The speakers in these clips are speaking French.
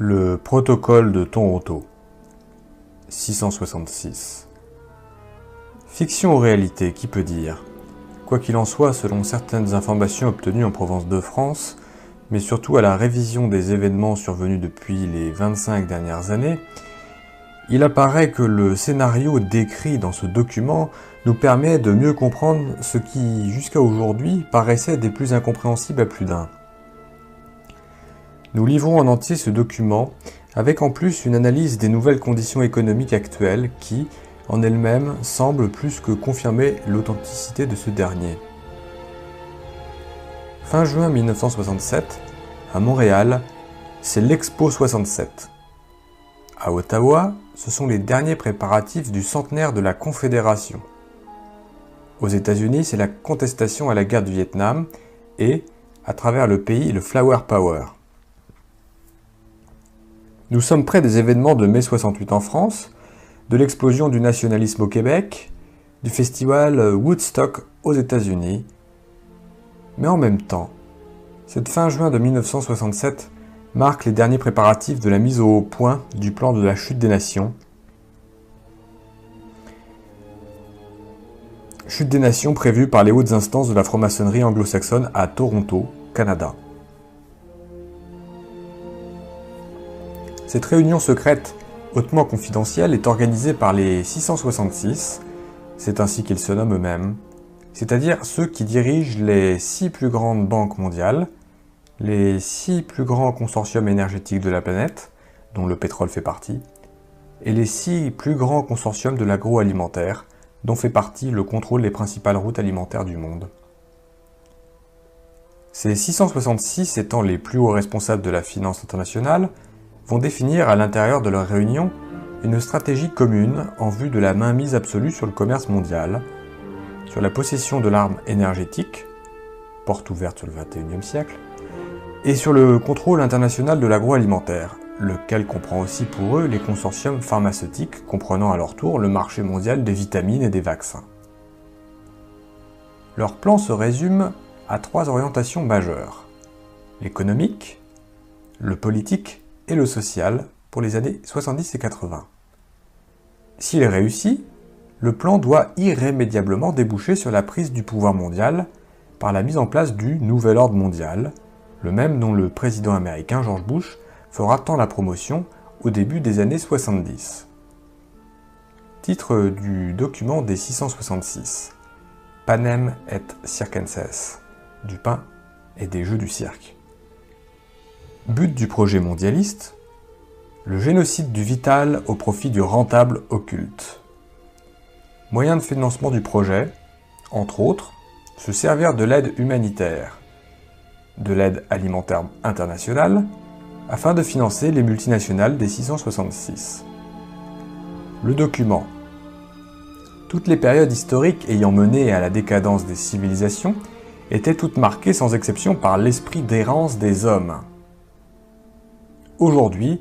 Le protocole de Toronto, 666. Fiction ou réalité, qui peut dire? Quoi qu'il en soit, selon certaines informations obtenues en province de France, mais surtout à la révision des événements survenus depuis les 25 dernières années, il apparaît que le scénario décrit dans ce document nous permet de mieux comprendre ce qui, jusqu'à aujourd'hui, paraissait des plus incompréhensibles à plus d'un. Nous livrons en entier ce document, avec en plus une analyse des nouvelles conditions économiques actuelles qui, en elles-mêmes, semblent plus que confirmer l'authenticité de ce dernier. Fin juin 1967, à Montréal, c'est l'Expo 67. À Ottawa, ce sont les derniers préparatifs du centenaire de la Confédération. Aux États-Unis, c'est la contestation à la guerre du Vietnam et, à travers le pays, le Flower Power. Nous sommes près des événements de mai 68 en France, de l'explosion du nationalisme au Québec, du festival Woodstock aux États-Unis. Mais en même temps, cette fin juin de 1967 marque les derniers préparatifs de la mise au point du plan de la chute des nations. Chute des nations prévue par les hautes instances de la franc-maçonnerie anglo-saxonne à Toronto, Canada. Cette réunion secrète, hautement confidentielle, est organisée par les 666, c'est ainsi qu'ils se nomment eux-mêmes, c'est-à-dire ceux qui dirigent les 6 plus grandes banques mondiales, les 6 plus grands consortiums énergétiques de la planète, dont le pétrole fait partie, et les 6 plus grands consortiums de l'agroalimentaire, dont fait partie le contrôle des principales routes alimentaires du monde. Ces 666 étant les plus hauts responsables de la finance internationale, vont définir à l'intérieur de leur réunion une stratégie commune en vue de la mainmise absolue sur le commerce mondial, sur la possession de l'arme énergétique, porte ouverte sur le XXIe siècle, et sur le contrôle international de l'agroalimentaire, lequel comprend aussi pour eux les consortiums pharmaceutiques comprenant à leur tour le marché mondial des vitamines et des vaccins. Leur plan se résume à 3 orientations majeures: l'économique, le politique et le social pour les années 70 et 80. S'il est réussi, le plan doit irrémédiablement déboucher sur la prise du pouvoir mondial par la mise en place du Nouvel Ordre mondial, le même dont le président américain George Bush fera tant la promotion au début des années 70. Titre du document des 666. Panem et circenses, du pain et des jeux du cirque. But du projet mondialiste, le génocide du vital au profit du rentable occulte. Moyen de financement du projet, entre autres, se servir de l'aide humanitaire, de l'aide alimentaire internationale, afin de financer les multinationales des 666. Le document. Toutes les périodes historiques ayant mené à la décadence des civilisations étaient toutes marquées sans exception par l'esprit d'errance des hommes. Aujourd'hui,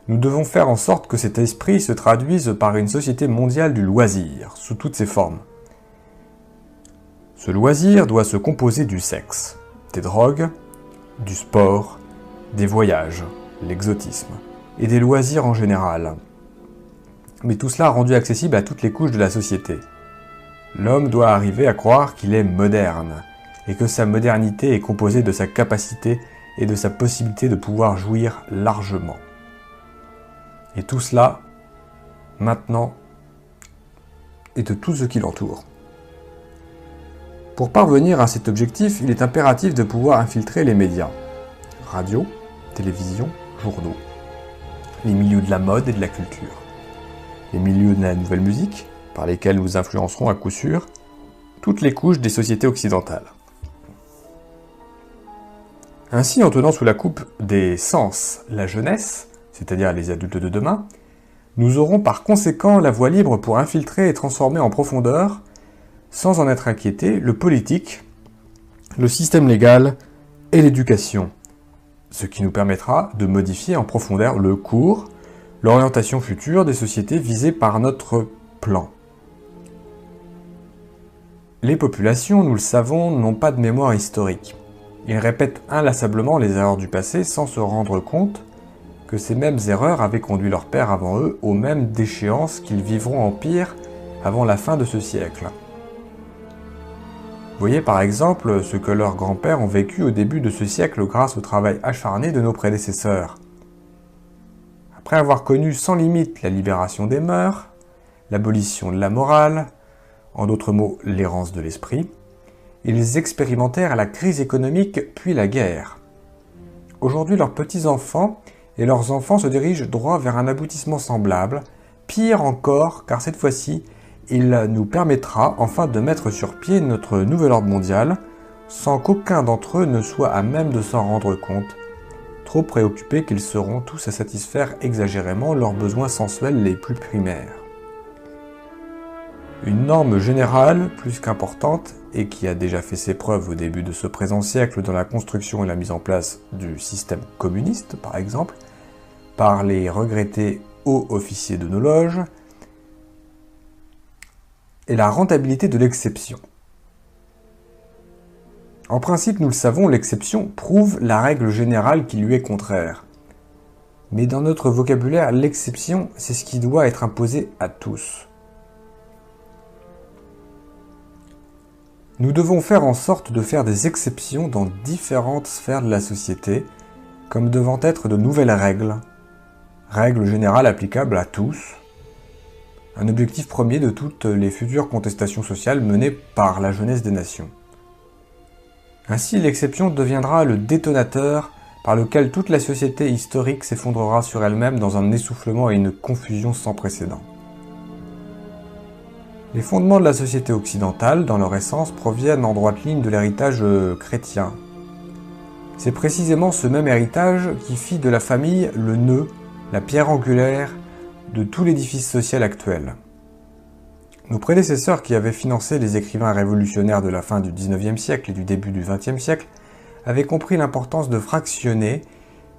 nous devons faire en sorte que cet esprit se traduise par une société mondiale du loisir, sous toutes ses formes. Ce loisir doit se composer du sexe, des drogues, du sport, des voyages, l'exotisme, et des loisirs en général. Mais tout cela rendu accessible à toutes les couches de la société. L'homme doit arriver à croire qu'il est moderne, et que sa modernité est composée de sa capacité et de sa possibilité de pouvoir jouir largement. Et tout cela, maintenant, et de tout ce qui l'entoure. Pour parvenir à cet objectif, il est impératif de pouvoir infiltrer les médias. Radio, télévision, journaux. Les milieux de la mode et de la culture. Les milieux de la nouvelle musique, par lesquels nous influencerons à coup sûr toutes les couches des sociétés occidentales. Ainsi, en tenant sous la coupe des sens la jeunesse, c'est-à-dire les adultes de demain, nous aurons par conséquent la voie libre pour infiltrer et transformer en profondeur, sans en être inquiétés, le politique, le système légal et l'éducation, ce qui nous permettra de modifier en profondeur le cours, l'orientation future des sociétés visées par notre plan. Les populations, nous le savons, n'ont pas de mémoire historique. Ils répètent inlassablement les erreurs du passé sans se rendre compte que ces mêmes erreurs avaient conduit leurs pères avant eux aux mêmes déchéances qu'ils vivront en pire avant la fin de ce siècle. Voyez par exemple ce que leurs grands-pères ont vécu au début de ce siècle grâce au travail acharné de nos prédécesseurs. Après avoir connu sans limite la libération des mœurs, l'abolition de la morale, en d'autres mots l'errance de l'esprit, ils expérimentèrent la crise économique puis la guerre. Aujourd'hui, leurs petits-enfants et leurs enfants se dirigent droit vers un aboutissement semblable, pire encore, car cette fois-ci, il nous permettra enfin de mettre sur pied notre nouvel ordre mondial, sans qu'aucun d'entre eux ne soit à même de s'en rendre compte, trop préoccupés qu'ils seront tous à satisfaire exagérément leurs besoins sensuels les plus primaires. Une norme générale, plus qu'importante, et qui a déjà fait ses preuves au début de ce présent siècle dans la construction et la mise en place du système communiste, par exemple, par les regrettés hauts officiers de nos loges, est la rentabilité de l'exception. En principe, nous le savons, l'exception prouve la règle générale qui lui est contraire. Mais dans notre vocabulaire, l'exception, c'est ce qui doit être imposé à tous. Nous devons faire en sorte de faire des exceptions dans différentes sphères de la société, comme devant être de nouvelles règles générales applicables à tous, un objectif premier de toutes les futures contestations sociales menées par la jeunesse des nations. Ainsi, l'exception deviendra le détonateur par lequel toute la société historique s'effondrera sur elle-même dans un essoufflement et une confusion sans précédent. Les fondements de la société occidentale, dans leur essence, proviennent en droite ligne de l'héritage chrétien. C'est précisément ce même héritage qui fit de la famille le nœud, la pierre angulaire de tout l'édifice social actuel. Nos prédécesseurs qui avaient financé les écrivains révolutionnaires de la fin du XIXe siècle et du début du XXe siècle avaient compris l'importance de fractionner,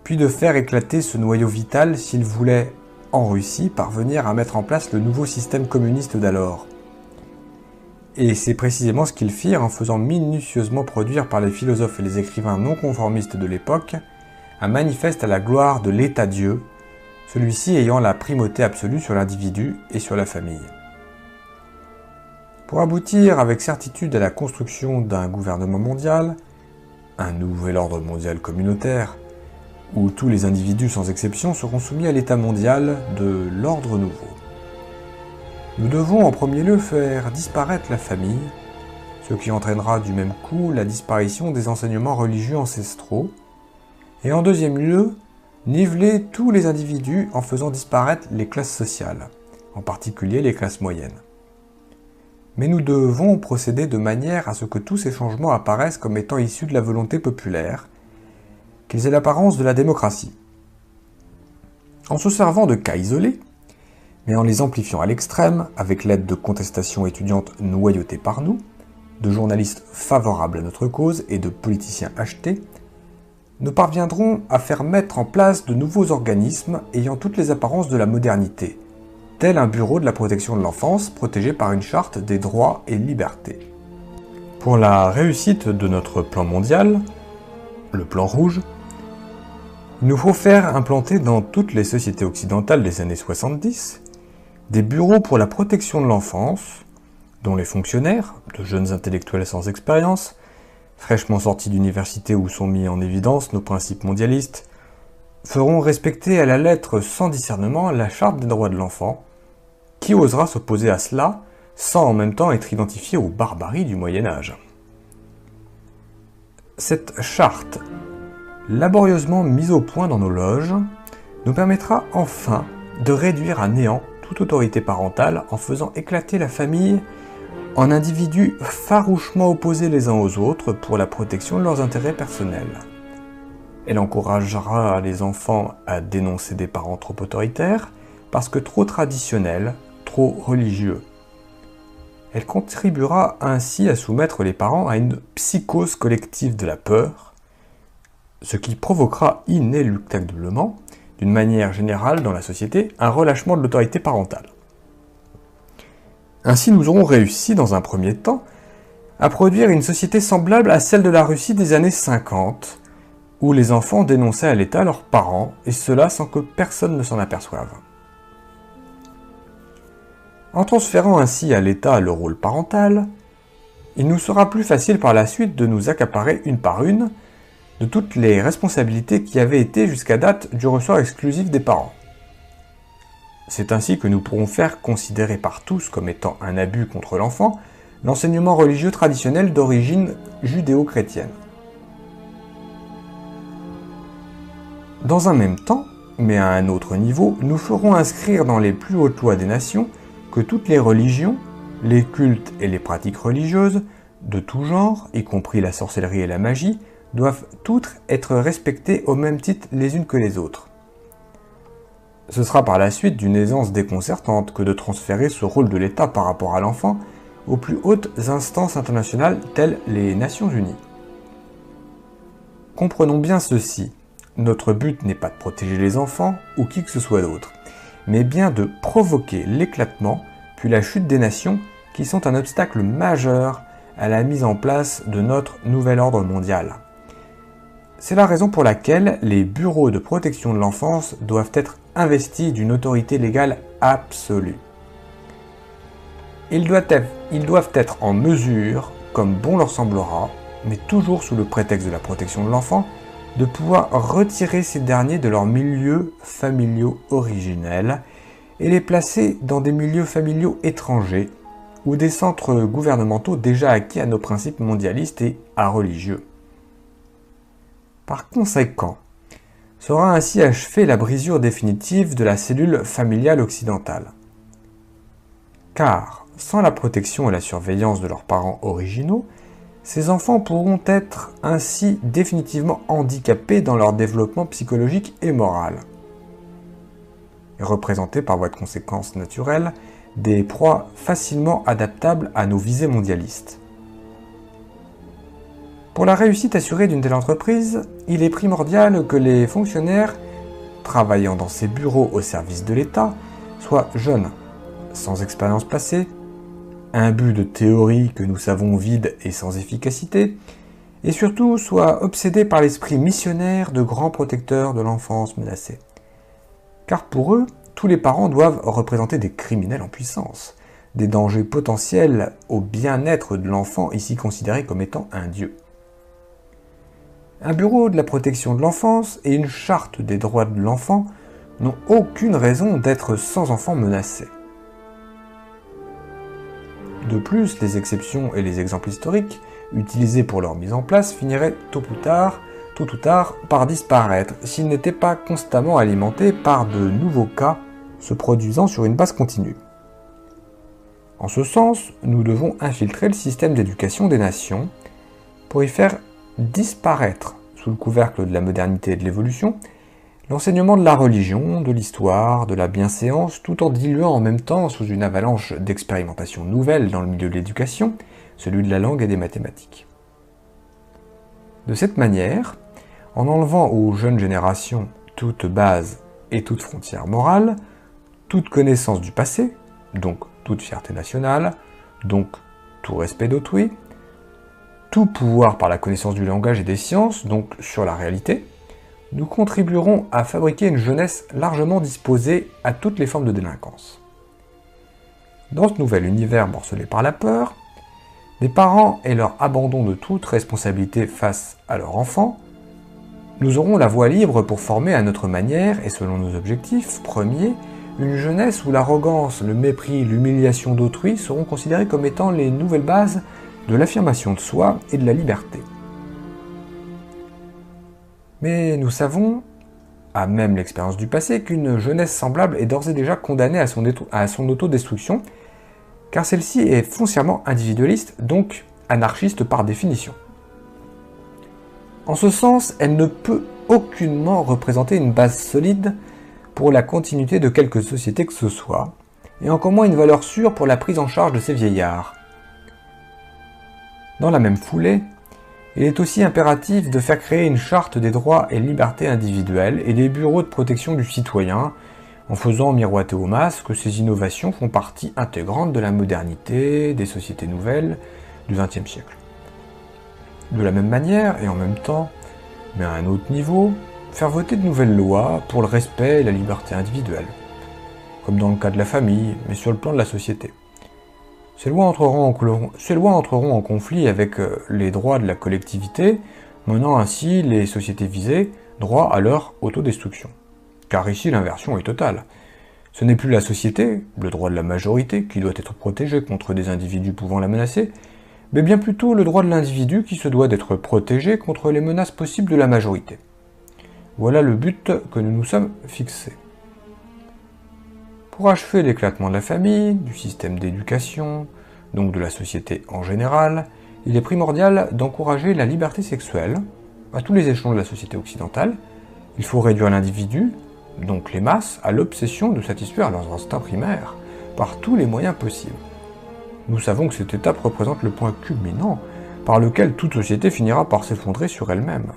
puis de faire éclater ce noyau vital s'ils voulaient, en Russie, parvenir à mettre en place le nouveau système communiste d'alors. Et c'est précisément ce qu'ils firent en faisant minutieusement produire par les philosophes et les écrivains non conformistes de l'époque un manifeste à la gloire de l'État-Dieu, celui-ci ayant la primauté absolue sur l'individu et sur la famille. Pour aboutir avec certitude à la construction d'un gouvernement mondial, un nouvel ordre mondial communautaire, où tous les individus sans exception seront soumis à l'état mondial de l'ordre nouveau. Nous devons en premier lieu faire disparaître la famille, ce qui entraînera du même coup la disparition des enseignements religieux ancestraux, et en deuxième lieu, niveler tous les individus en faisant disparaître les classes sociales, en particulier les classes moyennes. Mais nous devons procéder de manière à ce que tous ces changements apparaissent comme étant issus de la volonté populaire, qu'ils aient l'apparence de la démocratie. En se servant de cas isolés, mais en les amplifiant à l'extrême, avec l'aide de contestations étudiantes noyautées par nous, de journalistes favorables à notre cause et de politiciens achetés, nous parviendrons à faire mettre en place de nouveaux organismes ayant toutes les apparences de la modernité, tel un bureau de la protection de l'enfance protégé par une charte des droits et libertés. Pour la réussite de notre plan mondial, le plan rouge, il nous faut faire implanter dans toutes les sociétés occidentales des années 70 des bureaux pour la protection de l'enfance, dont les fonctionnaires, de jeunes intellectuels sans expérience, fraîchement sortis d'université où sont mis en évidence nos principes mondialistes, feront respecter à la lettre sans discernement la charte des droits de l'enfant. Qui osera s'opposer à cela sans en même temps être identifié aux barbaries du Moyen-Âge? Cette charte, laborieusement mise au point dans nos loges, nous permettra enfin de réduire à néant toute autorité parentale en faisant éclater la famille en individus farouchement opposés les uns aux autres pour la protection de leurs intérêts personnels. Elle encouragera les enfants à dénoncer des parents trop autoritaires parce que trop traditionnels, trop religieux. Elle contribuera ainsi à soumettre les parents à une psychose collective de la peur, ce qui provoquera inéluctablement, d'une manière générale dans la société, un relâchement de l'autorité parentale. Ainsi, nous aurons réussi, dans un premier temps, à produire une société semblable à celle de la Russie des années 50, où les enfants dénonçaient à l'État leurs parents, et cela sans que personne ne s'en aperçoive. En transférant ainsi à l'État le rôle parental, il nous sera plus facile par la suite de nous accaparer une par une de toutes les responsabilités qui avaient été jusqu'à date du ressort exclusif des parents. C'est ainsi que nous pourrons faire considérer par tous comme étant un abus contre l'enfant l'enseignement religieux traditionnel d'origine judéo-chrétienne. Dans un même temps, mais à un autre niveau, nous ferons inscrire dans les plus hautes lois des nations que toutes les religions, les cultes et les pratiques religieuses, de tout genre, y compris la sorcellerie et la magie, doivent toutes être respectées au même titre les unes que les autres. Ce sera par la suite d'une aisance déconcertante que de transférer ce rôle de l'État par rapport à l'enfant aux plus hautes instances internationales telles les Nations Unies. Comprenons bien ceci, notre but n'est pas de protéger les enfants ou qui que ce soit d'autre, mais bien de provoquer l'éclatement puis la chute des nations qui sont un obstacle majeur à la mise en place de notre nouvel ordre mondial. C'est la raison pour laquelle les bureaux de protection de l'enfance doivent être investis d'une autorité légale absolue. Ils doivent être en mesure, comme bon leur semblera, mais toujours sous le prétexte de la protection de l'enfant, de pouvoir retirer ces derniers de leurs milieux familiaux originels et les placer dans des milieux familiaux étrangers ou des centres gouvernementaux déjà acquis à nos principes mondialistes et religieux. Par conséquent, sera ainsi achevée la brisure définitive de la cellule familiale occidentale. Car, sans la protection et la surveillance de leurs parents originaux, ces enfants pourront être ainsi définitivement handicapés dans leur développement psychologique et moral, et représentés par voie de conséquence naturelle des proies facilement adaptables à nos visées mondialistes. Pour la réussite assurée d'une telle entreprise, il est primordial que les fonctionnaires travaillant dans ces bureaux au service de l'État soient jeunes, sans expérience passée, imbus de théories que nous savons vides et sans efficacité, et surtout soient obsédés par l'esprit missionnaire de grands protecteurs de l'enfance menacée. Car pour eux, tous les parents doivent représenter des criminels en puissance, des dangers potentiels au bien-être de l'enfant ici considéré comme étant un dieu. Un bureau de la protection de l'enfance et une charte des droits de l'enfant n'ont aucune raison d'être sans enfants menacés. De plus, les exceptions et les exemples historiques utilisés pour leur mise en place finiraient tôt ou tard par disparaître s'ils n'étaient pas constamment alimentés par de nouveaux cas se produisant sur une base continue. En ce sens, nous devons infiltrer le système d'éducation des nations pour y faire disparaître, sous le couvercle de la modernité et de l'évolution, l'enseignement de la religion, de l'histoire, de la bienséance, tout en diluant en même temps, sous une avalanche d'expérimentations nouvelles dans le milieu de l'éducation, celui de la langue et des mathématiques. De cette manière, en enlevant aux jeunes générations toute base et toute frontière morale, toute connaissance du passé, donc toute fierté nationale, donc tout respect d'autrui, tout pouvoir par la connaissance du langage et des sciences, donc sur la réalité, nous contribuerons à fabriquer une jeunesse largement disposée à toutes les formes de délinquance. Dans ce nouvel univers morcelé par la peur, les parents et leur abandon de toute responsabilité face à leur enfant, nous aurons la voie libre pour former à notre manière et selon nos objectifs premiers, une jeunesse où l'arrogance, le mépris, l'humiliation d'autrui seront considérés comme étant les nouvelles bases de l'affirmation de soi et de la liberté. Mais nous savons, à même l'expérience du passé, qu'une jeunesse semblable est d'ores et déjà condamnée à son autodestruction, car celle-ci est foncièrement individualiste, donc anarchiste par définition. En ce sens, elle ne peut aucunement représenter une base solide pour la continuité de quelque société que ce soit, et encore moins une valeur sûre pour la prise en charge de ces vieillards. Dans la même foulée, il est aussi impératif de faire créer une charte des droits et libertés individuelles et des bureaux de protection du citoyen, en faisant miroiter aux masses que ces innovations font partie intégrante de la modernité, des sociétés nouvelles du XXe siècle. De la même manière, et en même temps, Mais à un autre niveau, faire voter de nouvelles lois pour le respect et la liberté individuelle, comme dans le cas de la famille, mais sur le plan de la société. Ces lois entreront en conflit avec les droits de la collectivité, menant ainsi les sociétés visées droit à leur autodestruction. Car ici l'inversion est totale. Ce n'est plus la société, le droit de la majorité, qui doit être protégé contre des individus pouvant la menacer, mais bien plutôt le droit de l'individu qui se doit d'être protégé contre les menaces possibles de la majorité. Voilà le but que nous nous sommes fixés. Pour achever l'éclatement de la famille, du système d'éducation, donc de la société en général, il est primordial d'encourager la liberté sexuelle à tous les échelons de la société occidentale. Il faut réduire l'individu, donc les masses, à l'obsession de satisfaire leurs instincts primaires par tous les moyens possibles. Nous savons que cette étape représente le point culminant par lequel toute société finira par s'effondrer sur elle-même.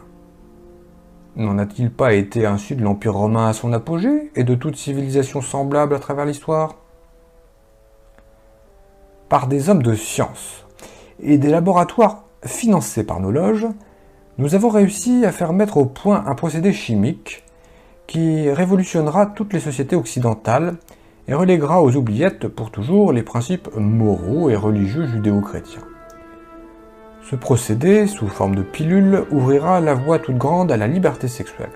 N'en a-t-il pas été ainsi de l'Empire romain à son apogée et de toute civilisation semblable à travers l'histoire? Par des hommes de science et des laboratoires financés par nos loges, nous avons réussi à faire mettre au point un procédé chimique qui révolutionnera toutes les sociétés occidentales et reléguera aux oubliettes pour toujours les principes moraux et religieux judéo-chrétiens. Ce procédé, sous forme de pilule, ouvrira la voie toute grande à la liberté sexuelle.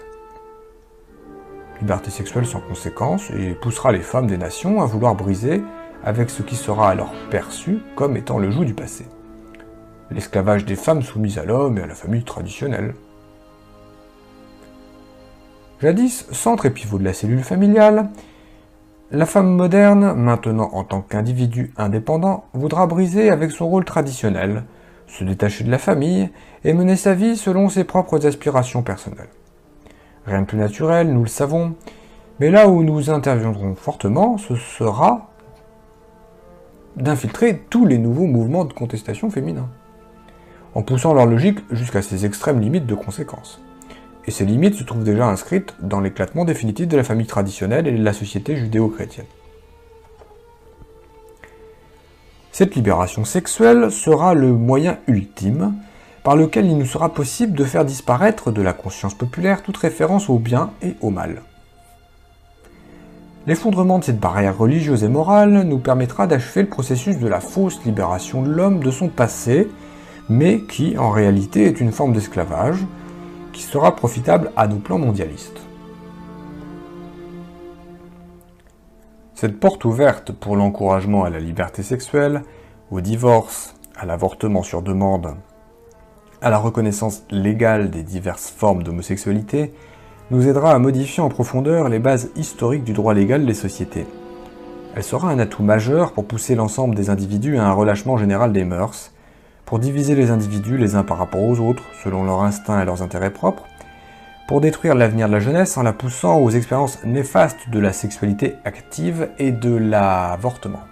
Liberté sexuelle sans conséquence et poussera les femmes des nations à vouloir briser avec ce qui sera alors perçu comme étant le joug du passé. L'esclavage des femmes soumises à l'homme et à la famille traditionnelle. Jadis, centre et pivot de la cellule familiale, la femme moderne, maintenant en tant qu'individu indépendant, voudra briser avec son rôle traditionnel, se détacher de la famille et mener sa vie selon ses propres aspirations personnelles. Rien de plus naturel, nous le savons, mais là où nous interviendrons fortement, ce sera d'infiltrer tous les nouveaux mouvements de contestation féminins, en poussant leur logique jusqu'à ses extrêmes limites de conséquences. Et ces limites se trouvent déjà inscrites dans l'éclatement définitif de la famille traditionnelle et de la société judéo-chrétienne. Cette libération sexuelle sera le moyen ultime par lequel il nous sera possible de faire disparaître de la conscience populaire toute référence au bien et au mal. L'effondrement de cette barrière religieuse et morale nous permettra d'achever le processus de la fausse libération de l'homme de son passé, mais qui en réalité est une forme d'esclavage, qui sera profitable à nos plans mondialistes. Cette porte ouverte pour l'encouragement à la liberté sexuelle, au divorce, à l'avortement sur demande, à la reconnaissance légale des diverses formes d'homosexualité, nous aidera à modifier en profondeur les bases historiques du droit légal des sociétés. Elle sera un atout majeur pour pousser l'ensemble des individus à un relâchement général des mœurs, pour diviser les individus les uns par rapport aux autres, selon leurs instincts et leurs intérêts propres, pour détruire l'avenir de la jeunesse en la poussant aux expériences néfastes de la sexualité active et de l'avortement,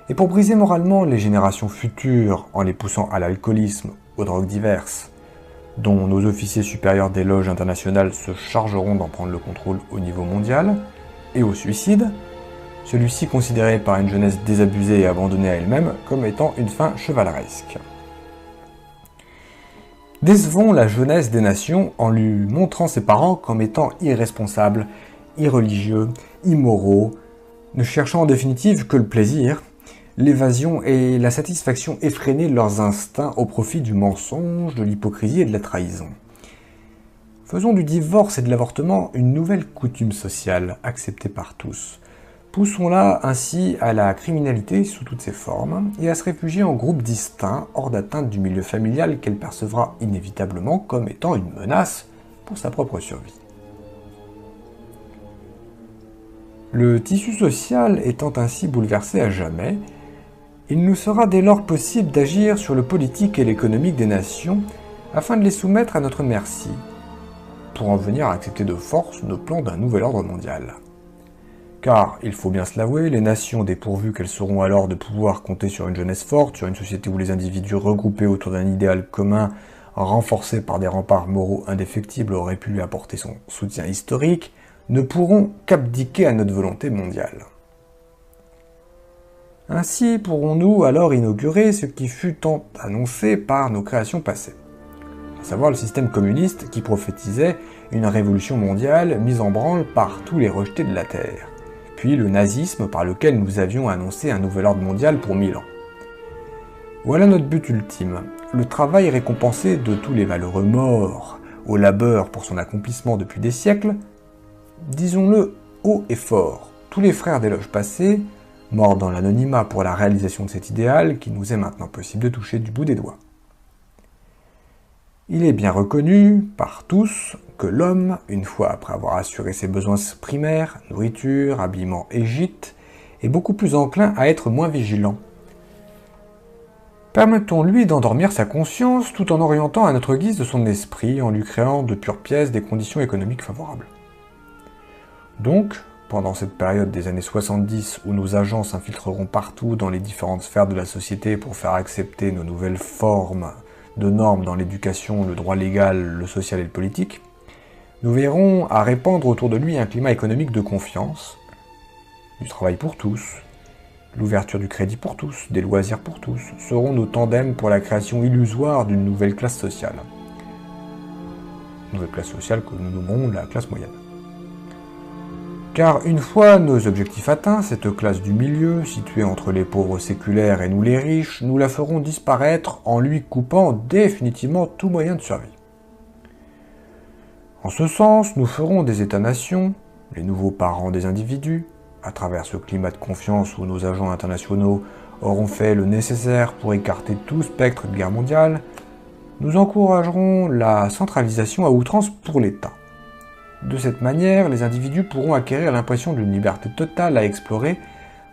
et pour briser moralement les générations futures en les poussant à l'alcoolisme, aux drogues diverses, dont nos officiers supérieurs des loges internationales se chargeront d'en prendre le contrôle au niveau mondial, et au suicide, celui-ci considéré par une jeunesse désabusée et abandonnée à elle-même comme étant une fin chevaleresque. Décevons la jeunesse des nations en lui montrant ses parents comme étant irresponsables, irreligieux, immoraux, ne cherchant en définitive que le plaisir, l'évasion et la satisfaction effrénée de leurs instincts au profit du mensonge, de l'hypocrisie et de la trahison. Faisons du divorce et de l'avortement une nouvelle coutume sociale acceptée par tous. Poussons-la ainsi à la criminalité sous toutes ses formes et à se réfugier en groupes distincts hors d'atteinte du milieu familial qu'elle percevra inévitablement comme étant une menace pour sa propre survie. Le tissu social étant ainsi bouleversé à jamais, il nous sera dès lors possible d'agir sur le politique et l'économique des nations afin de les soumettre à notre merci, pour en venir à accepter de force nos plans d'un nouvel ordre mondial. Car, il faut bien se l'avouer, les nations, dépourvues qu'elles seront alors de pouvoir compter sur une jeunesse forte, sur une société où les individus regroupés autour d'un idéal commun, renforcés par des remparts moraux indéfectibles, auraient pu lui apporter son soutien historique, ne pourront qu'abdiquer à notre volonté mondiale. Ainsi pourrons-nous alors inaugurer ce qui fut tant annoncé par nos créations passées. à savoir le système communiste qui prophétisait une révolution mondiale mise en branle par tous les rejetés de la Terre, puis le nazisme par lequel nous avions annoncé un nouvel ordre mondial pour 1000 ans. Voilà notre but ultime, le travail récompensé de tous les valeureux morts, au labeur pour son accomplissement depuis des siècles, disons-le haut et fort, tous les frères des loges passées, morts dans l'anonymat pour la réalisation de cet idéal qui nous est maintenant possible de toucher du bout des doigts. Il est bien reconnu par tous que l'homme, une fois après avoir assuré ses besoins primaires, nourriture, habillement et gîte, est beaucoup plus enclin à être moins vigilant. Permettons-lui d'endormir sa conscience tout en orientant à notre guise de son esprit, en lui créant de pures pièces des conditions économiques favorables. Donc, pendant cette période des années 70 où nos agents s'infiltreront partout dans les différentes sphères de la société pour faire accepter nos nouvelles formes de normes dans l'éducation, le droit légal, le social et le politique, nous veillerons à répandre autour de lui un climat économique de confiance, du travail pour tous, l'ouverture du crédit pour tous, des loisirs pour tous, seront nos tandems pour la création illusoire d'une nouvelle classe sociale. Nouvelle classe sociale que nous nommerons la classe moyenne. Car une fois nos objectifs atteints, cette classe du milieu, située entre les pauvres séculaires et nous les riches, nous la ferons disparaître en lui coupant définitivement tout moyen de survie. En ce sens, nous ferons des États-nations, les nouveaux parents des individus, à travers ce climat de confiance où nos agents internationaux auront fait le nécessaire pour écarter tout spectre de guerre mondiale, nous encouragerons la centralisation à outrance pour l'État. De cette manière, les individus pourront acquérir l'impression d'une liberté totale à explorer,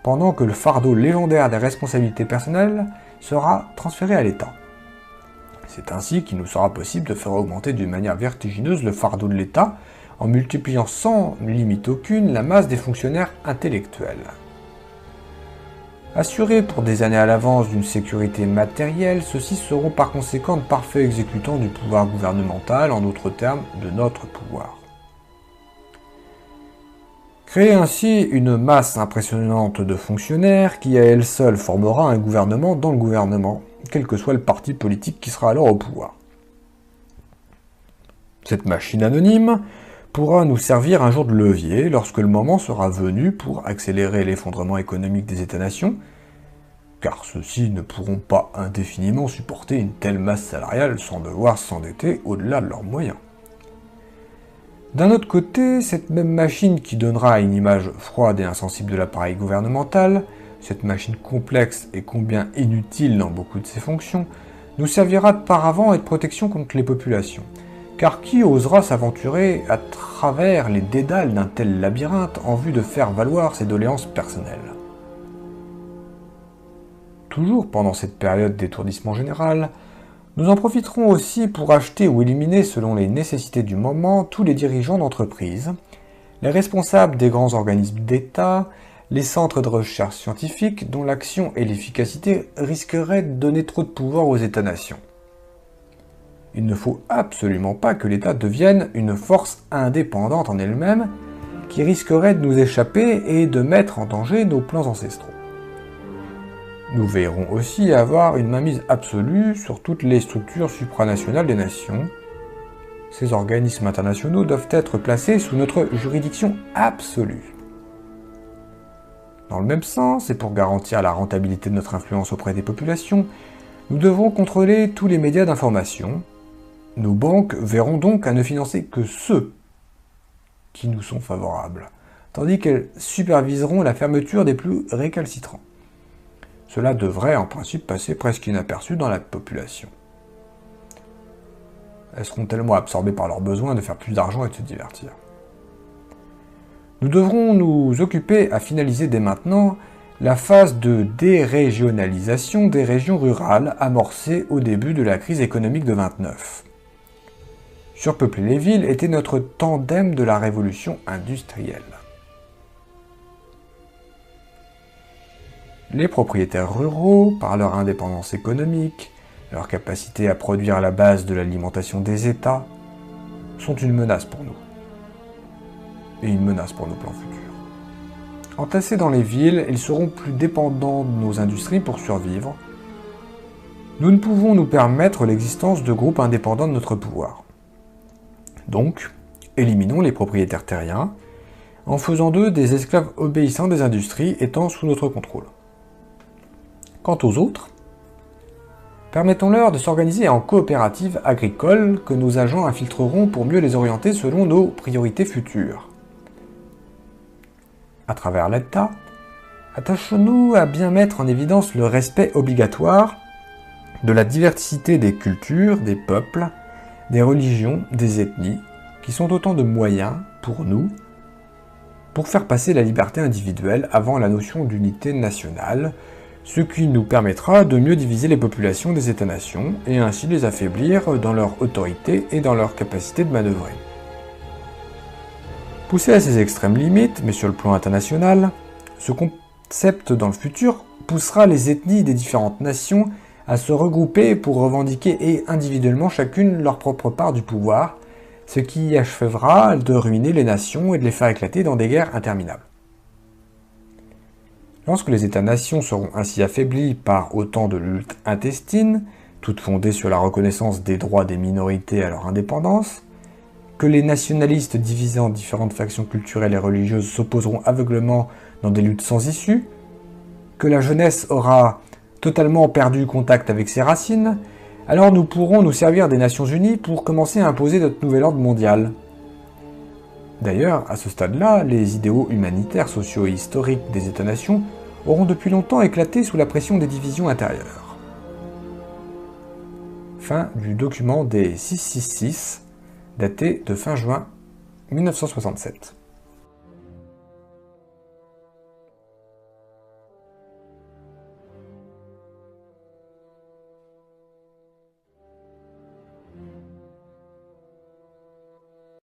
pendant que le fardeau légendaire des responsabilités personnelles sera transféré à l'État. C'est ainsi qu'il nous sera possible de faire augmenter d'une manière vertigineuse le fardeau de l'État, en multipliant sans limite aucune la masse des fonctionnaires intellectuels. Assurés pour des années à l'avance d'une sécurité matérielle, ceux-ci seront par conséquent de parfaits exécutants du pouvoir gouvernemental, en d'autres termes, de notre pouvoir. Créer ainsi une masse impressionnante de fonctionnaires qui à elle seule formera un gouvernement dans le gouvernement, quel que soit le parti politique qui sera alors au pouvoir. Cette machine anonyme pourra nous servir un jour de levier lorsque le moment sera venu pour accélérer l'effondrement économique des États-nations, car ceux-ci ne pourront pas indéfiniment supporter une telle masse salariale sans devoir s'endetter au-delà de leurs moyens. D'un autre côté, cette même machine qui donnera une image froide et insensible de l'appareil gouvernemental, cette machine complexe et combien inutile dans beaucoup de ses fonctions, nous servira de paravent et de protection contre les populations. Car qui osera s'aventurer à travers les dédales d'un tel labyrinthe en vue de faire valoir ses doléances personnelles? Toujours pendant cette période d'étourdissement général, nous en profiterons aussi pour acheter ou éliminer selon les nécessités du moment tous les dirigeants d'entreprise, les responsables des grands organismes d'État, les centres de recherche scientifique dont l'action et l'efficacité risqueraient de donner trop de pouvoir aux États-nations. Il ne faut absolument pas que l'État devienne une force indépendante en elle-même qui risquerait de nous échapper et de mettre en danger nos plans ancestraux. Nous veillerons aussi à avoir une mainmise absolue sur toutes les structures supranationales des nations. Ces organismes internationaux doivent être placés sous notre juridiction absolue. Dans le même sens, et pour garantir la rentabilité de notre influence auprès des populations, nous devrons contrôler tous les médias d'information. Nos banques verront donc à ne financer que ceux qui nous sont favorables, tandis qu'elles superviseront la fermeture des plus récalcitrants. Cela devrait en principe passer presque inaperçu dans la population. Elles seront tellement absorbées par leur besoin de faire plus d'argent et de se divertir. Nous devrons nous occuper à finaliser dès maintenant la phase de dérégionalisation des régions rurales amorcée au début de la crise économique de 29. Surpeupler les villes était notre tandem de la révolution industrielle. Les propriétaires ruraux, par leur indépendance économique, leur capacité à produire à la base de l'alimentation des États, sont une menace pour nous. Et une menace pour nos plans futurs. Entassés dans les villes, ils seront plus dépendants de nos industries pour survivre. nous ne pouvons nous permettre l'existence de groupes indépendants de notre pouvoir. Donc, éliminons les propriétaires terriens, en faisant d'eux des esclaves obéissants des industries étant sous notre contrôle. Quant aux autres, permettons-leur de s'organiser en coopératives agricoles que nos agents infiltreront pour mieux les orienter selon nos priorités futures. À travers l'État, attachons-nous à bien mettre en évidence le respect obligatoire de la diversité des cultures, des peuples, des religions, des ethnies, qui sont autant de moyens, pour nous, pour faire passer la liberté individuelle avant la notion d'unité nationale, ce qui nous permettra de mieux diviser les populations des États-nations et ainsi les affaiblir dans leur autorité et dans leur capacité de manœuvrer. Poussé à ses extrêmes limites, mais sur le plan international, ce concept dans le futur poussera les ethnies des différentes nations à se regrouper pour revendiquer et individuellement chacune leur propre part du pouvoir, ce qui achèvera de ruiner les nations et de les faire éclater dans des guerres interminables. Lorsque les États-nations seront ainsi affaiblis par autant de luttes intestines, toutes fondées sur la reconnaissance des droits des minorités à leur indépendance, que les nationalistes divisés en différentes factions culturelles et religieuses s'opposeront aveuglément dans des luttes sans issue, que la jeunesse aura totalement perdu contact avec ses racines, alors nous pourrons nous servir des Nations Unies pour commencer à imposer notre nouvel ordre mondial. D'ailleurs, à ce stade-là, les idéaux humanitaires, sociaux et historiques des États-nations auront depuis longtemps éclaté sous la pression des divisions intérieures. Fin du document des 666, daté de fin juin 1967.